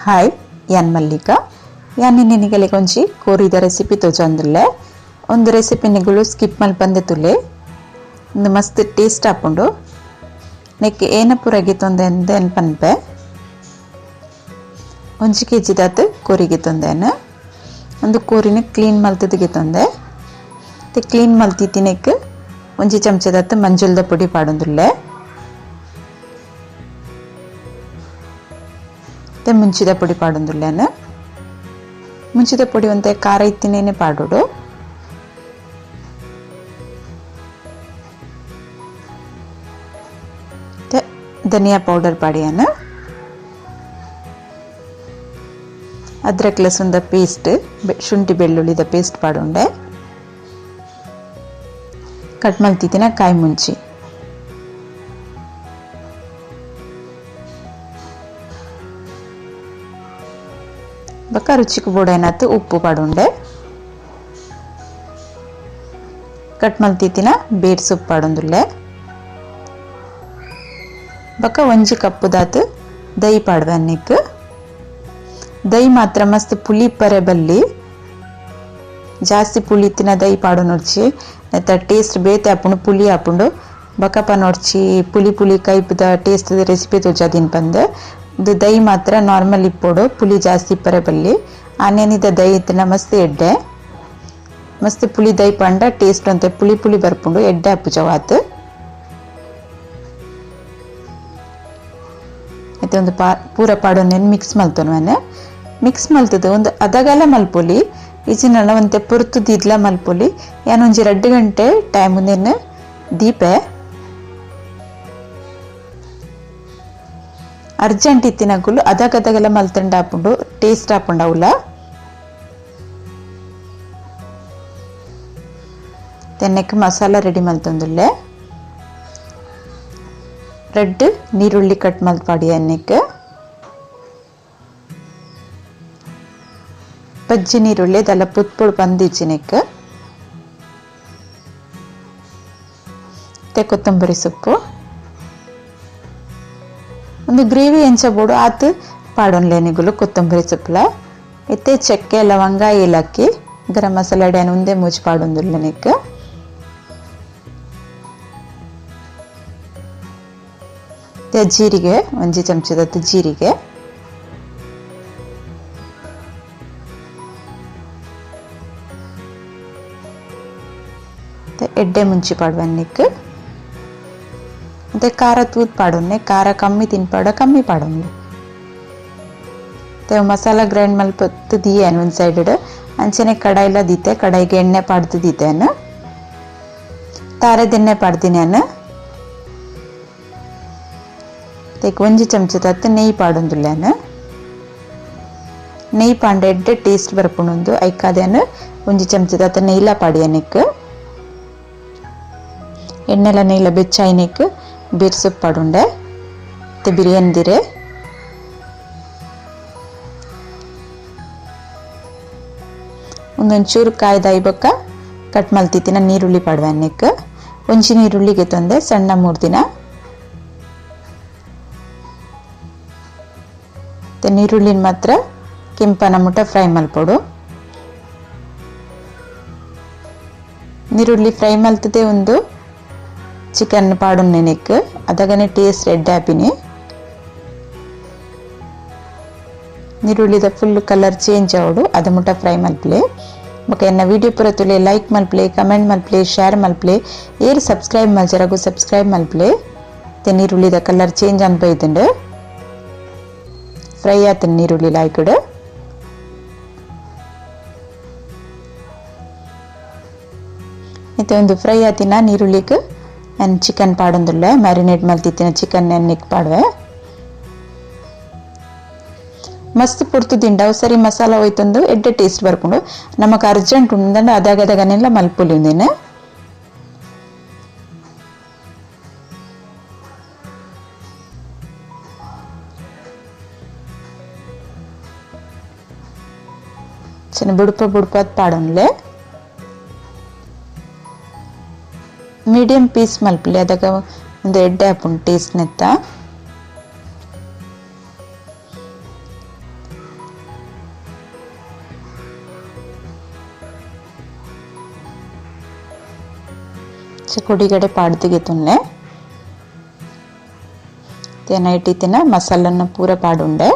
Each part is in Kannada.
ಹಾಯ್ ಯಾನ್ ಮಲ್ಲಿಕಾ ಯಾನ್ ನಿನಗೆ ಕೊಂಚಿ ಕೋರಿದ ರೆಸಿಪಿ ತೋಜಂದಿಲ್ಲ ಒಂದು ರೆಸಿಪಿ ನಿಗಳು ಸ್ಕಿಪ್ ಮಲ್ ಬಂದೆ ತುಲೆ ಒಂದು ಮಸ್ತ್ ಟೇಸ್ಟ್ ಹಾಕೊಂಡು ನೆಕ್ ಏನ ಪುರಗಿ ತೊಂದೆ ಪನ್ಪೆ 1 kg ದಾತ್ ಕೋರಿಗೆ ತೊಂದೆನ ಒಂದು ಕೋರಿನ ಕ್ಲೀನ್ ಮಲ್ತದಿಗೆ ತೊಂದೆ ತೆ ಕ್ಲೀನ್ ಮಲ್ತಿತಿ ನೆಕ್ 1 ಚಮಚದಾತ್ ಮಂಜುಳದ ಪುಡಿ ಪಾಡೊಂದುಲ್ಲೆ ತೆ ಮುಂಚಿದ ಪುಡಿ ಪಾಡೊಂದುಲ್ಲೆನ ಮುಂಚಿದ ಪುಡಿ ಒಂತೆ ಖಾರ ಇತ್ತಿನೇನೆ ಪಾಡೋಡು ತೆ ಧನಿಯಾ ಪೌಡರ್ ಪಾಡಿಯನ ಅದ್ರಕ್ ಲಸುಂದ ಪೇಸ್ಟ್ ಶುಂಠಿ ಬೆಳ್ಳುಳ್ಳಿದ ಪೇಸ್ಟ್ ಪಾಡೊಂಡೆ ಕಟ್ ಮಲ್ತಿತ್ತಿನ ಕಾಯಿ ಮುಂಚಿ ಬಕ್ಕ ರುಚಿಗೆ ಬೋಡೇನಾತು ಉಪ್ಪು ಪಾಡೊಂಡೆ ಕಟ್ ಮಲ್ತಿತ್ತಿನ ಬೇರ್ ಸೊಪ್ಪು ಪಾಡೊಂದುಲ್ಲೆ ಬಕ್ಕ 1 ಕಪ್ ದಾತ್ ದಹಿ ಪಾಡ್ವೆ ಅನ್ನಿಕ್ ದಹಿ ಮಾತ್ರ ಮಸ್ತ್ ಪುಳಿ ಪರೆ ಬಲ್ಲಿ ಜಾಸ್ತಿ ಪುಳಿ ತಿನ್ನ ದಹಿ ಪಾಡು ನೋಡ್ಚಿ ನೆತ್ತ ಟೇಸ್ಟ್ ಬೇತೆ ಆಪುಂಡು ಪುಳಿ ಆಪುಂಡು ಬಕಪ ನೋಡ್ಚಿ ಪುಳಿ ಪುಳಿ ಕೈಪದ ಟೇಸ್ಟ್ ರೆಸಿಪಿ ತೋಜಾದಿನ್ ಬಂದು ಇದು ದಹಿ ಮಾತ್ರ ನಾರ್ಮಲ್ ಇಪ್ಪೋಡು ಪುಳಿ ಜಾಸ್ತಿ ಪರೆ ಬಲ್ಲಿ ಆನೇನಿದ ದಹಿ ಇತ್ತಿನ ಮಸ್ತ್ ಎಡ್ಡೆ ಮಸ್ತ್ ಪುಳಿ ದಹಿ ಪಂಡ ಟೇಸ್ಟ್ ಅಂತೆ ಪುಳಿ ಪುಳಿ ಬರ್ಪುಂಡು ಎಡ್ಡೆ ಅಪ್ಪುಜವಾತ್ ಮತ್ತೆ ಒಂದು ಪೂರ ಪಾಡೊಂದೇನು ಮಿಕ್ಸ್ ಮಲ್ತೊನ್ವನೆ ಮಿಕ್ಸ್ ಮಲ್ತದ ಒಂದು ಅದಗಲ ಮಲ್ಪೊಲಿ ಈಚಿನ ಒಂತೆ ಪುರ್ತು ದಿದ್ಲ ಮಲ್ಪೊಲಿ ಯಾನೊಂಜಿ 2 ಗಂಟೆ ಟೈಮ್ ಮುಂದೇನು ದೀಪೆ ಅರ್ಜೆಂಟ್ ಇತ್ತಿನಗುಲು ಅದಗದಗಲ ಮಲ್ತಂಡ ಹಾಪುಂಡು ಟೇಸ್ಟ್ ಹಾಪುಂಡ ಅವಲ ತೆನ್ನೆಕ್ ಮಸಾಲ ರೆಡಿ ಮಲ್ತೊಂದುಲ್ಲೆ ರೆಡ್ ನೀರುಳ್ಳಿ ಕಟ್ ಮಲ್ಪಾಡಿ ಎಣ್ಣೆಕ್ ಪಜ್ಜಿ ನೀರುಳ್ಳಿ ಅದೆಲ್ಲ ಪುತ್ಪುಡ್ ಬಂದಿಚ್ಚಿನೆಕ್ ತೆ ಕೊತ್ತಂಬರಿ ಸೊಪ್ಪು ಒಂದು ಗ್ರೇವಿ ಎಂಚಬೋಡು ಆತು ಪಾಡೊನ್ಲೆ ನಿಗುಲು ಕೊತ್ತಂಬರಿ ಸೊಪ್ಪುಲ ಎತ್ತೆ ಚಕ್ಕೆ ಲವಂಗ ಏಲಕ್ಕಿ ಗರಂ ಮಸಾಲ ಡ್ಯಾನ್ ಒಂದೇ ಮುಚ್ಚಿ ಪಾಡೊಂದುಲ್ಲೆ ನೆಕ್ ಜೀರಿಗೆ 1 ಚಮಚದತ್ತು ಜೀರಿಗೆ ಎಡ್ಡೆ ಮುಂಚಿ ಪಾಡುವನ್ನಿಕ್ ಮತ್ತೆ ಖಾರ ತೂತ್ ಪಾಡೊನ್ನೆ ಖಾರ ಕಮ್ಮಿ ತಿನ್ಪಾಡ ಕಮ್ಮಿ ಪಾಡೊನ್ನೆ ते मसाला ग्राइंड मल्पत्तु दियेन ಒಂದು ಸೈಡ್ ಅಂಚನೆ ಕಡಾಯಿಲ ದೀತೆ ಕಡಾಯಿಗೆ ಎಣ್ಣೆ ಪಾಡ್ದು ದೀತೆನ ತಾರದ ಎಣ್ಣೆ ಪಾಡ್ದಿನೇನ ತೆಕ್ 1 ಚಮಚದತ್ತು ನೆಯ್ಯಿ ಪಾಡೊಂದುಲ್ಲೆನ ನೆಯ್ಯಿ ಪಾಂಡ ಎಡ್ಡೆ ಟೇಸ್ಟ್ ಬರ್ಪುಂಡು ಐಕಾದೇನ 1 ಚಮಚದತ್ತು ನೆಯ್ಲ ಪಾಡಿಯನಿಕ್ ಎಣ್ಣೆಲ ನೆಯ್ಲ ಬೆಚ್ಚಾಯಿನಿಕ್ ಬೇರ್ ಸೊಪ್ಪು ಪಾಡುಂಡೆ ತೆ ಬಿರಿಯಾನಿ ದಿರೆ ಒಂದೊಂಚೂರು ಕಾಯ್ದಾಯಿ ಬೊಕ್ಕ ಕಟ್ ಮಲ್ತಿತ್ತಿನ ನೀರುಳ್ಳಿ ಪಾಡುವೆ ಅನ್ನಿಕ್ ಒಂಚಿ ನೀರುಳ್ಳಿಗೆ ತೊಂದೆ ಸಣ್ಣ 3 ದಿನ ತೆ ನೀರುಳ್ಳಿನ ಮಾತ್ರ ಕೆಂಪನ ಮುಟ ಫ್ರೈ ಮಲ್ಪೊಡು ನೀರುಳ್ಳಿ ಫ್ರೈ ಮಲ್ತದೆ ಒಂದು ಚಿಕನ್ ಪಾಡು ನೆನೆಕ್ ಅದಗನೆ ಟೇಸ್ಟ್ ರೆಡ್ ಆಪಿನಿ ನೀರುಳ್ಳಿದ ಫುಲ್ ಕಲರ್ ಚೇಂಜ್ ಆವಡು ಅದ ಮುಟ ಫ್ರೈ ಮಲ್ಪ್ಲೆ ಬೊಕ ಎನ್ನ ವಿಡಿಯೋ ಪೂರ ತುಲೆ ಲೈಕ್ ಮಲ್ಪ್ಲೆ ಕಮೆಂಟ್ ಮಲ್ಪ್ಲೆ ಶೇರ್ ಮಲ್ಪ್ಲೆ ಏರ್ ಸಬ್ಸ್ಕ್ರೈಬ್ ಮಲ್ಜರಗು ಸಬ್ಸ್ಕ್ರೈಬ್ ಮಲ್ಪ್ಲೆ ತೆ ನೀರುಳ್ಳಿದ ಕಲರ್ ಚೇಂಜ್ ಅನ್ಪೈತುಂಡು ಫ್ರೈ ಆತನ ನೀರುಳ್ಳಿ ಲಾಯ್ಕುಡು ಮತ್ತೆ ಒಂದು ಫ್ರೈ ಆತಿನ ನೀರುಳ್ಳಿಗೆ ನಾನು ಚಿಕನ್ ಪಾಡೊಂದುಲ್ಲೆ ಮ್ಯಾರಿನೇಟ್ ಮಲ್ತಿತ್ತಿನ ಚಿಕನ್ ಎಣ್ಣೆಕ್ ಪಾಡುವೆ ಮಸ್ತ್ ಪುರ್ತು ದಿಂಡವು ಸರಿ ಮಸಾಲ ಹೋಯ್ತಂದು ಎಡ್ಡೆ ಟೇಸ್ಟ್ ಬರ್ಕೊಂಡು ನಮಕ್ ಅರ್ಜೆಂಟ್ ಉಂದಂಡ ಅದಾಗದಾಗನೆಲ್ಲ ಮಲ್ಪೊಲಿ ಉಂದೇನೆ ಚೆನ್ನ ಬುಡ್ಪದ್ ಪಾಡೊನ್ಲೆ ಮೀಡಿಯಂ ಪೀಸ್ ಮಲ್ಪಲಿ ಅದಕ್ಕೆ ಒಂದು ಎಡ್ಡೆ ಹಾಪುಂಡು ಟೇಸ್ಟ್ ನೆತ್ತ चकुड़ीगडे पाड्दिगे तुन्ने ते नैट इतिना मसाला पूरा पाडुंडे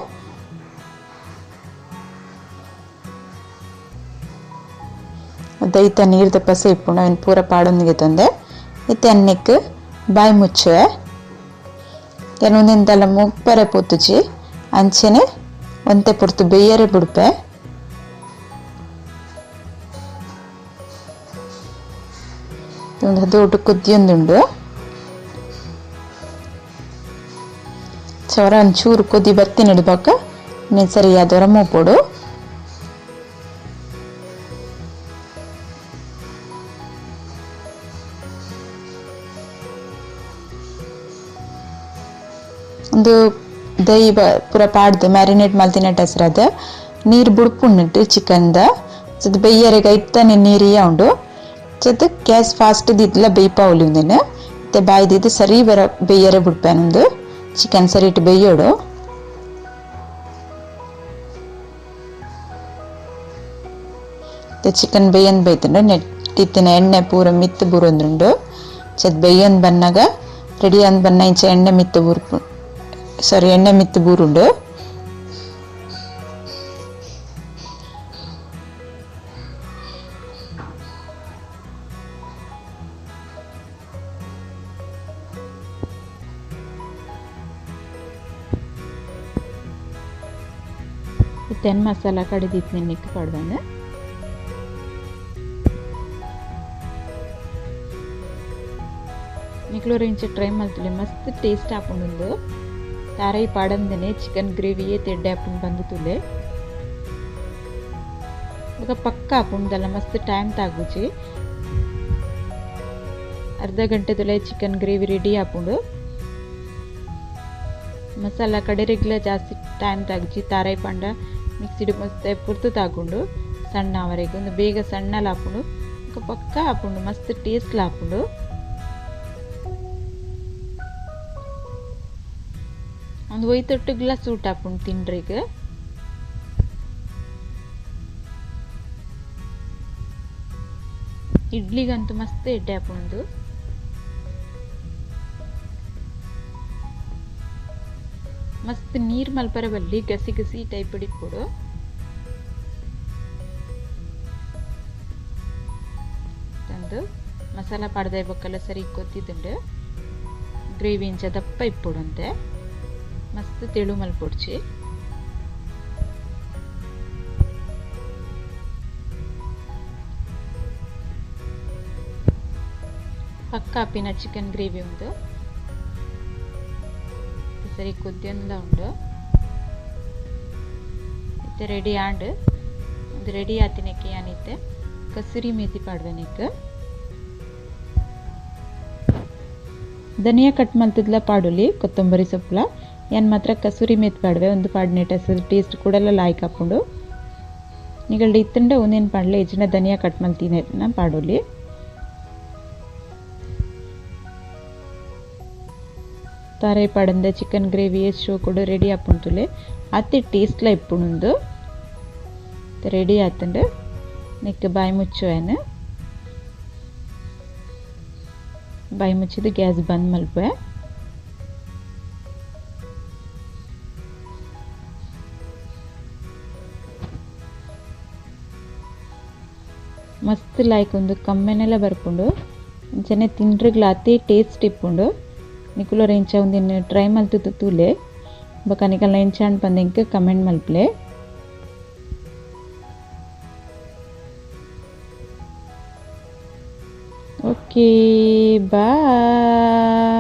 दईता नीर दपसे इप्पुंडु अवन पूरा पाडुंदिगे तंदे इत्ते अन्निक बाय मुच्चे केनुंदिंतल मुप्परे पोतुची अंचेने ಒಂತೆ ಪೊರ್ತು ಬೇಯರೆ ಬಿಡ್ಪೆ ಒಂದು ದೊಡ್ಡ ಕುದಿಯೊಂದುಂಡು ಚವರ ಒಂಚೂರು ಕುದಿ ಬರ್ತೀನಿ ಇಡ್ಬೇಕ ನೀನು ಸರಿಯಾದವರ ಮೂಪೊಡು ಒಂದು दही पूरा पाड्ದು ಮ್ಯಾರಿನೇಟ್ ಮಲ್ತಿನಟ್ ಹೆಸರದ ನೀರು ಬುಡ್ಪುಂಡು ಚಿಕನ್ದ ಸದ್ ಬೇಯರೆಗ ಇತ್ತಾನೆ ನೀರಿಯ ಉಂಡು ಸದ್ ಗ್ಯಾಸ್ ಫಾಸ್ಟ್ ದಿದ್ಲ ಬೇಯ್ಪಾವಲಿ ಉಂದೆನೆ ಮತ್ತೆ ಬಾಯ್ದಿದ್ದು ಸರಿ ಬರ ಬೇಯರೆ ಬುಡ್ಪೇನೊಂದು ಚಿಕನ್ ಸರಿ ಇಟ್ಟು ಬೇಯೋಡು ಚಿಕನ್ ಬೇಯಂದು ಬೈತುಂಡು ನೆಟ್ಟಿತ್ತಿನ ಎಣ್ಣೆ ಪೂರ ಮಿತ್ತು ಬುರೊಂದುಂಡು ಸದ್ ಬೇಯಂದು ಬನ್ನಾಗ ರೆಡಿ ಅಂದ್ ಬನ್ನ ಇಂಚ ಎಣ್ಣೆ ಮಿತ್ತು ಬುರ್ಪು ಸಾರಿ ಎಣ್ಣೆ ಮಿತ್ತು ಬೂರುಂಡು ಇತ್ತೇನು ಮಸಾಲ ಕಡಿದಿತ್ತು ನಿನ್ನಕ್ಕೆ ಪಡ್ದಂಗೆ ನಿಕ್ಲೋರ ಇಂಚ ಟ್ರೈ ಮಾಡ್ತಿಲ್ಲ ಮಸ್ತ್ ಟೇಸ್ಟ್ ಹಾಕೊಂಡು तारई पाडंदने चिकन ग्रेवी तेड्डे आपुन बंद तुले पक्का आपुंडला मस्त टाइम तागुची अर्ध गंटे तुले चिकन ग्रेवी रेडी आपुंडु मसाला कडेरेग्ला जास्ति टाइम तागुची तारई पंड मिक्सिड मस्त पुर्तु तागुंडु सಣ್ಣ आवरेगे ಒಂದು ಬೇಗ ಸಣ್ಣಲ ಆಪುಂಡು ಪक्का ಆಪುಂಡು ಮಸ್ತ್ ಟೇಸ್ಟ್ ಆಪುಂಡು ಒಂದು ಒಯ್ತೊಟ್ಟು ಗ್ಲಾಸ್ ಊಟ ಹಾಕೊಂಡು ತಿನ್ರಿಗ ಇಡ್ಲಿಗಂತೂ ಮಸ್ತ್ ಎಡ್ಡೆ ಹಾಕೊಂಡು ಮಸ್ತ್ ನೀರ್ ಮಲ್ಪರ ಬಲ್ಲಿ ಗಸಿ ಗಸಿ ಟೈಪ್ ಇಡಿಪುಡು ತಂದು ಮಸಾಲ ಪಾಡ್ದ ಇಬ್ಬಕ್ಕೆಲ್ಲ ಸರಿ ಕೊತ್ತಿದ್ದುಂಡು ಗ್ರೇವಿ ಇಂಚ ದಪ್ಪ ಇಪ್ಪುಡುಂತೆ मस्त तेलु मल्पोड्ची पक्का पिना चिकन ग्रेवी उंटु सरी कुद्यंद उंटु इत्ते रेडी आंड ಒಂದು रेडी आतिनेके यानित्ते कसुरी मेथी पाड्वेनेके धनिया कट मल्तिद्ला पाडुली कोत्तंबरी सೊಪ್ಪುಲ ಏನು ಮಾತ್ರ ಕಸೂರಿ ಮೇಥಿ ಪಾಡ್ವೆ ಒಂದು ಪಾಡ್ನೆಟ್ ಹೆಸರು ಟೇಸ್ಟ್ ಕೂಡಲ್ಲ ಲಾಯ್ಕ್ ಹಾಕೊಂಡು ನಿಗಲ್ಡೆ ಇತ್ತಂಡ ಒಂದೇನು ಪಾಡ್ಲೆ ಹೆಚ್ಚಿನ ಧನಿಯಾ ಕಟ್ ಮಲ್ತೀನಿ ನಾ ಪಾಡೋಲಿ ತಾರೈ ಪಾಡಂದ ಚಿಕನ್ ಗ್ರೇವಿ ಶೋ ಕೂಡ ರೆಡಿ ಆಪುಂತುಲೆ ಅತಿ ಟೇಸ್ಟ್ಲ ಇಪ್ಪುಂಡು ರೆಡಿ ಆತಂಡ ನಿಕ್ಕ ಬಾಯಿ ಮುಚ್ಚೋಯನ ಬಾಯಿ ಮುಚ್ಚಿದ ಗ್ಯಾಸ್ ಬಂದ್ ಮಲ್ಪೆ ಮಸ್ತ್ ಲೈಕ್ ಒಂದು ಕಮ್ಮೆನೆಲ್ಲ ಬರ್ಕೊಂಡು ಅಂಚನೆ ತಿಂಡ್ರಿಗ್ಲ ಅತಿ ಟೇಸ್ಟ್ ಇಪ್ಪುಂಡು ನಿಕುಲೋರ ಇಂಚ ಒಂದಿನ ಟ್ರೈ ಮಲ್ತು ತೂಲೆ ಬಕ ನಿಕಲ್ನ ಇಂಚ ಅನ್ಪಂದೆಂಕ ಕಮೆಂಟ್ ಮಲ್ಪ್ಲೆ ಓಕೆ ಬಾಯ್.